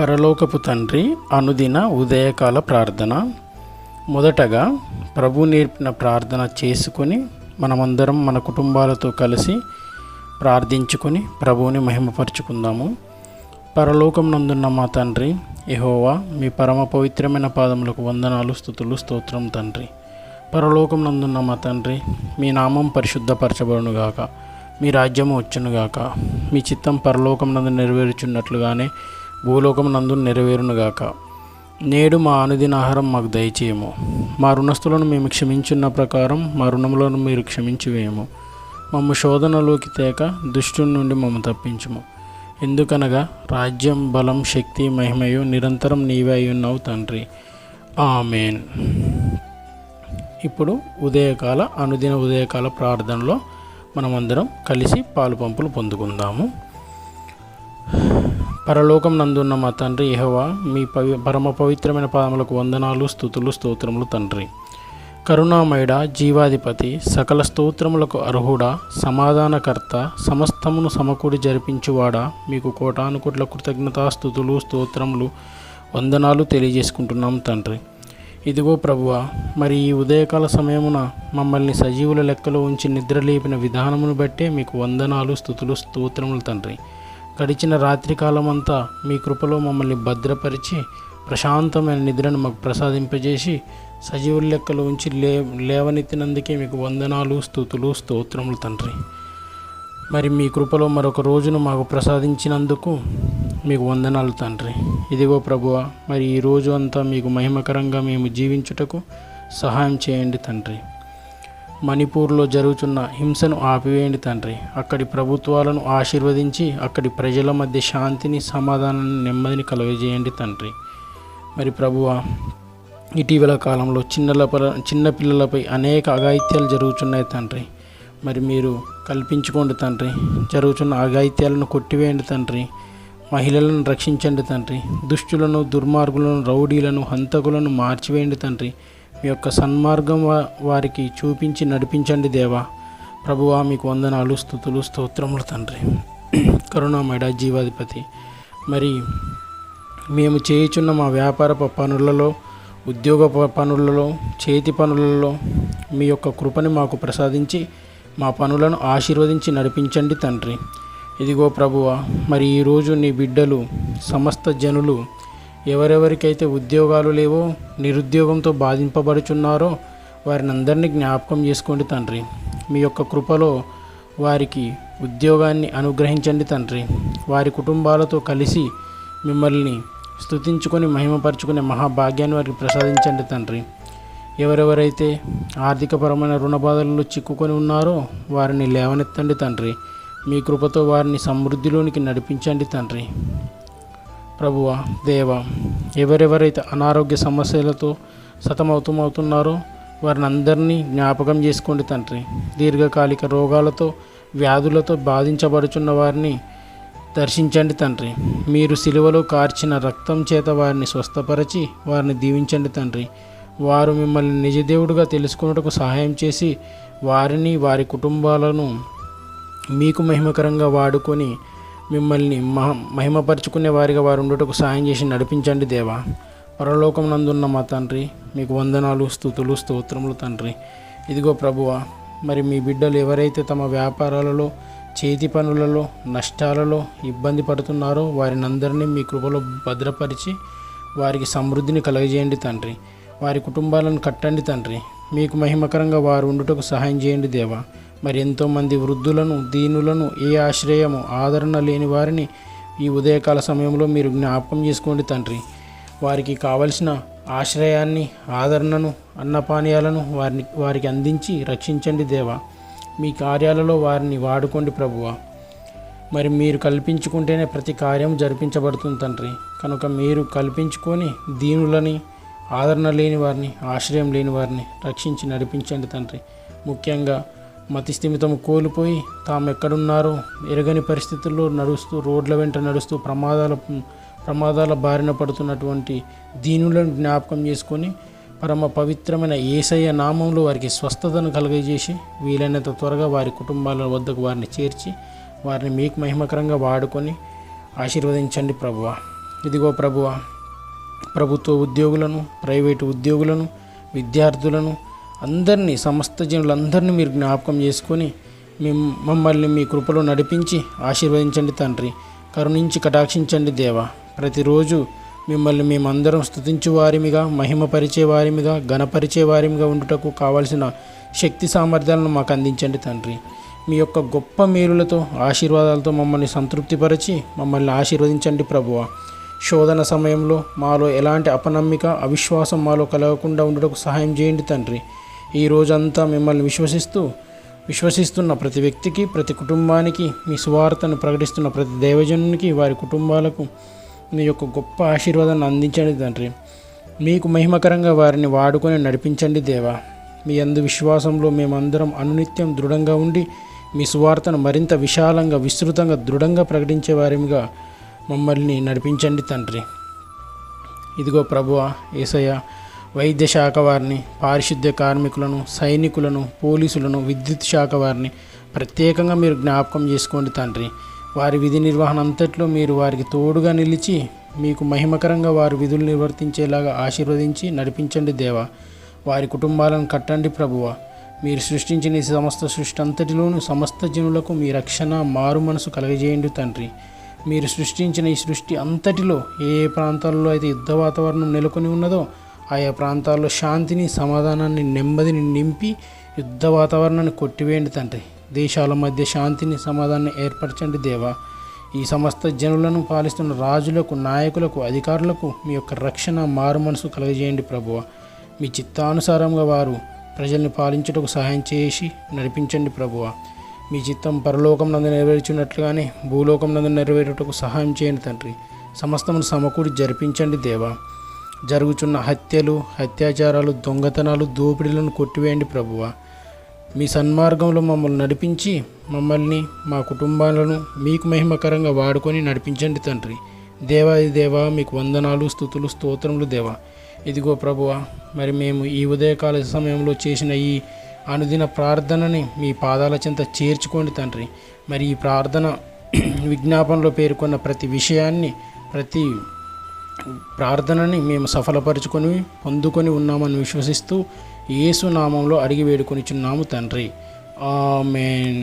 పరలోకపు తండ్రి అనుదిన ఉదయకాల ప్రార్థన. మొదటగా ప్రభు నేర్పిన ప్రార్థన చేసుకొని మనమందరం మన కుటుంబాలతో కలిసి ప్రార్థించుకొని ప్రభువుని మహిమపరుచుకుందాము. పరలోకం నందున్న మా తండ్రి యెహోవా, మీ పరమ పవిత్రమైన పాదములకు వందనాలు, స్తుతులు, స్తోత్రం తండ్రి. పరలోకం నందున్న మా తండ్రి, మీ నామం పరిశుద్ధపరచబడునుగాక, మీ రాజ్యము వచ్చునుగాక, మీ చిత్తం పరలోకం నందు నెరవేరుచున్నట్లుగానే భూలోకం నందు నెరవేరునుగాక. నేడు మా అనుదిన ఆహారం మాకు దయచేయము. మా రుణస్థులను మేము క్షమించున్న ప్రకారం మా రుణములను మీరు క్షమించివేయము. మమ్ము శోధనలోకి తేక దుష్టుని నుండి మమ్ము తప్పించుము. ఎందుకనగా రాజ్యం, బలం, శక్తి, మహిమయు నిరంతరం నీవే అయి ఉన్నావు తండ్రి. ఆమేన్. ఇప్పుడు అనుదిన ఉదయకాల ప్రార్థనలో మనమందరం కలిసి పాలు పంపులు పొందుకుందాము. పరలోకం నందున్న మా తండ్రి యెహోవా, మీ పరమ పవిత్రమైన పాదములకు వందనాలు, స్తుతులు, స్తోత్రములు తండ్రి. కరుణామయుడ, జీవాధిపతి, సకల స్తోత్రములకు అర్హుడా, సమాధానకర్త, సమస్తమును సమకూడి జరిపించువాడా, మీకు కోటానుకోట్ల కృతజ్ఞతాస్తుతులు, స్తోత్రములు, వందనాలు తెలియజేసుకుంటున్నాం తండ్రి. ఇదిగో ప్రభువా, మరి ఈ ఉదయకాల సమయమున మమ్మల్ని సజీవుల లెక్కలో ఉంచి నిద్రలేపిన విధానమును బట్టే మీకు వందనాలు, స్తుతులు, స్తోత్రములు తండ్రి. గడిచిన రాత్రికాలమంతా మీ కృపలో మమ్మల్ని భద్రపరిచి ప్రశాంతమైన నిద్రను మాకు ప్రసాదింపజేసి సజీవుల లెక్కలో ఉంచి లేవనెత్తినందుకే మీకు వందనాలు, స్తుతులు, స్తోత్రములు తండ్రి. మరి మీ కృపలో మరొక రోజును మాకు ప్రసాదించినందుకు మీకు వందనాలు తండ్రి. ఇదిగో ప్రభువా, మరి ఈ రోజు అంతా మీకు మహిమకరంగా మేము జీవించుటకు సహాయం చేయండి తండ్రి. మణిపూర్లో జరుగుతున్న హింసను ఆపివేయండి తండ్రి. అక్కడి ప్రభుత్వాలను ఆశీర్వదించి అక్కడి ప్రజల మధ్య శాంతిని, సమాధానాన్ని, నెమ్మదిని కలుగజేయండి తండ్రి. మరి ప్రభువా, ఇటీవల కాలంలో చిన్నపిల్లలపై అనేక అఘాయిత్యాలు జరుగుతున్నాయి తండ్రి. మరి మీరు కల్పించుకోండి తండ్రి. జరుగుతున్న అఘాయిత్యాలను కొట్టివేయండి తండ్రి. మహిళలను రక్షించండి తండ్రి. దుష్టులను, దుర్మార్గులను, రౌడీలను, హంతకులను మార్చివేయండి తండ్రి. మీ యొక్క సన్మార్గం వారికి చూపించి నడిపించండి దేవా. ప్రభువా, మీకు వందనాలు, స్తుతులు, స్తోత్రములు తండ్రి. కరుణామయుడ, జీవాధిపతి, మరి మేము చేయుచున్న మా వ్యాపార పనులలో, ఉద్యోగ పనులలో, చేతి పనులలో మీ యొక్క కృపని మాకు ప్రసాదించి మా పనులను ఆశీర్వదించి నడిపించండి తండ్రి. ఇదిగో ప్రభువా, మరి ఈరోజు నీ బిడ్డలు, సమస్త జనులు ఎవరెవరికైతే ఉద్యోగాలు లేవో, నిరుద్యోగంతో బాధింపబడుచున్నారో వారిని అందరినీ జ్ఞాపకం చేసుకోండి తండ్రి. మీ యొక్క కృపలో వారికి ఉద్యోగాన్ని అనుగ్రహించండి తండ్రి. వారి కుటుంబాలతో కలిసి మిమ్మల్ని స్తుతించుకొని మహిమపరచుకునే మహాభాగ్యాన్ని వారికి ప్రసాదించండి తండ్రి. ఎవరెవరైతే ఆర్థికపరమైన రుణబాధలలో చిక్కుకొని ఉన్నారో వారిని లేవనెత్తండి తండ్రి. మీ కృపతో వారిని సమృద్ధిలోనికి నడిపించండి తండ్రి. ప్రభువా, దేవా, ఎవరెవరైతే అనారోగ్య సమస్యలతో సతమవుతున్నారో వారిని అందరినీ జ్ఞాపకం చేసుకోండి తండ్రి. దీర్ఘకాలిక రోగాలతో, వ్యాధులతో బాధించబడుచున్న వారిని దర్శించండి తండ్రి. మీరు సిలువలో కార్చిన రక్తం చేత వారిని స్వస్థపరచి వారిని దీవించండి తండ్రి. వారు మిమ్మల్ని నిజదేవుడుగా తెలుసుకున్నట్టుకు సహాయం చేసి వారిని, వారి కుటుంబాలను మీకు మహిమకరంగా వాడుకొని మిమ్మల్ని మహిమపరుచుకునే వారిగా వారు ఉండటకు సహాయం చేసి నడిపించండి దేవా. పరలోకం నందున్న మా తండ్రి, మీకు వందనాలు, స్తుతులు, స్తోత్రములు తండ్రి. ఇదిగో ప్రభువా, మరి మీ బిడ్డలు ఎవరైతే తమ వ్యాపారాలలో, చేతి పనులలో, నష్టాలలో ఇబ్బంది పడుతున్నారో వారిని అందరినీ మీ కృపలో భద్రపరిచి వారికి సమృద్ధిని కలుగజేయండి తండ్రి. వారి కుటుంబాలను కట్టండి తండ్రి. మీకు మహిమకరంగా వారు ఉండుటకు సహాయం చేయండి దేవా. మరి ఎంతోమంది వృద్ధులను, దీనులను, ఏ ఆశ్రయము, ఆదరణ లేని వారిని ఈ ఉదయకాల సమయంలో మీరు జ్ఞాపకం చేసుకోండి తండ్రి. వారికి కావలసిన ఆశ్రయాన్ని, ఆదరణను, అన్నపానీయాలను వారికి అందించి రక్షించండి దేవా. మీ కార్యాలలో వారిని వాడుకోండి ప్రభువా. మరి మీరు కల్పించుకుంటేనే ప్రతి కార్యం జరిపించబడుతుంది తండ్రి. కనుక మీరు కల్పించుకొని దీనులని, ఆదరణ లేని వారిని, ఆశ్రయం లేని వారిని రక్షించి నడిపించండి తండ్రి. ముఖ్యంగా మతిస్థిమితం కోల్పోయి తాము ఎక్కడున్నారో ఎరగని పరిస్థితుల్లో నడుస్తూ, రోడ్ల వెంట నడుస్తూ ప్రమాదాల బారిన పడుతున్నటువంటి దీనులను జ్ఞాపకం చేసుకొని పరమ పవిత్రమైన యేసయ్య నామంలో వారికి స్వస్థతను కలుగజేసి వీలైనంత త్వరగా వారి కుటుంబాల వద్దకు వారిని చేర్చి వారిని మీకు మహిమకరంగా వాడుకొని ఆశీర్వదించండి ప్రభువా. ఇదిగో ప్రభువా, ప్రభుత్వ ఉద్యోగులను, ప్రైవేటు ఉద్యోగులను, విద్యార్థులను అందరినీ, సమస్త జనులందరినీ మీరు జ్ఞాపకం చేసుకొని మమ్మల్ని మీ కృపలో నడిపించి ఆశీర్వదించండి తండ్రి. కరుణించి కటాక్షించండి దేవా. ప్రతిరోజు మిమ్మల్ని మేమందరం స్తుతించు వారిమిగా, మహిమపరిచే వారిమిగా, ఘనపరిచే వారిమిగా ఉండుటకు కావలసిన శక్తి సామర్థ్యాలను మాకు అందించండి తండ్రి. మీ యొక్క గొప్ప మేలులతో, ఆశీర్వాదాలతో మమ్మల్ని సంతృప్తిపరిచి మమ్మల్ని ఆశీర్వదించండి ప్రభువా. శోధన సమయంలో మాలో ఎలాంటి అపనమ్మిక, అవిశ్వాసం మాలో కలగకుండా ఉండటకు సహాయం చేయండి తండ్రి. ఈ రోజంతా మిమ్మల్ని విశ్వసిస్తున్న ప్రతి వ్యక్తికి, ప్రతి కుటుంబానికి, మీ సువార్తను ప్రకటిస్తున్న ప్రతి దైవజనునికి, వారి కుటుంబాలకు మీ యొక్క గొప్ప ఆశీర్వాదాన్ని అందించండి తండ్రి. మీకు మహిమకరంగా వారిని వాడుకొని నడిపించండి దేవా. మీ అందు విశ్వాసంలో మేమందరం అనునిత్యం దృఢంగా ఉండి మీ సువార్తను మరింత విశాలంగా, విస్తృతంగా, దృఢంగా ప్రకటించే వారిగా మమ్మల్ని నడిపించండి తండ్రి. ఇదిగో ప్రభువా, యేసయ్య, వైద్య శాఖ వారిని, పారిశుద్ధ్య కార్మికులను, సైనికులను, పోలీసులను, విద్యుత్ శాఖ వారిని ప్రత్యేకంగా మీరు జ్ఞాపకం చేసుకోండి తండ్రి. వారి విధి నిర్వహణ అంతట్లో మీరు వారికి తోడుగా నిలిచి మీకు మహిమకరంగా వారి విధులు నిర్వర్తించేలాగా ఆశీర్వదించి నడిపించండి దేవా. వారి కుటుంబాలను కట్టండి ప్రభువా. మీరు సృష్టించిన ఈ సమస్త సృష్టి అంతటిలోనూ సమస్త జనులకు మీ రక్షణ, మారు మనసు కలగజేయండి తండ్రి. మీరు సృష్టించిన ఈ సృష్టి అంతటిలో ఏ ప్రాంతాల్లో అయితే యుద్ధ వాతావరణం నెలకొని ఉన్నదో ఆయా ప్రాంతాల్లో శాంతిని, సమాధానాన్ని, నెమ్మదిని నింపి యుద్ధ వాతావరణాన్ని కొట్టివేయండి తండ్రి. దేశాల మధ్య శాంతిని, సమాధానాన్ని ఏర్పరచండి దేవా. ఈ సమస్త జనులను పాలిస్తున్న రాజులకు, నాయకులకు, అధికారులకు మీ యొక్క రక్షణ, మారు మనసు కలగజేయండి ప్రభువ. మీ చిత్తానుసారంగా వారు ప్రజల్ని పాలించుటకు సహాయం చేసి నడిపించండి ప్రభువ. మీ చిత్తం పరలోకం నందు నెరవేర్చున్నట్లుగానే భూలోకం నందు నెరవేరుటకు సహాయం చేయండి తండ్రి. సమస్తమును సమకూడి జరిపించండి దేవా. జరుగుచున్న హత్యలు, అత్యాచారాలు, దొంగతనాలు, దోపిడీలను కొట్టివేయండి ప్రభువ. మీ సన్మార్గంలో మమ్మల్ని నడిపించి మమ్మల్ని, మా కుటుంబాలను మీకు మహిమకరంగా వాడుకొని నడిపించండి తండ్రి. దేవాది దేవా, మీకు వందనాలు, స్తుతులు, స్తోత్రములు దేవా. ఇదిగో ప్రభువ, మరి మేము ఈ ఉదయకాల సమయంలో చేసిన ఈ అనుదిన ప్రార్థనని మీ పాదాల చెంత చేర్చుకోండి తండ్రి. మరి ఈ ప్రార్థన విజ్ఞాపనలో పేర్కొన్న ప్రతి విషయాన్ని, ప్రతి ప్రార్థనని మేము సఫలపరుచుకొని పొందుకొని ఉన్నామని విశ్వసిస్తూ యేసు నామంలో అడిగి వేడుకొనిచున్నాము తండ్రి. ఆమేన్.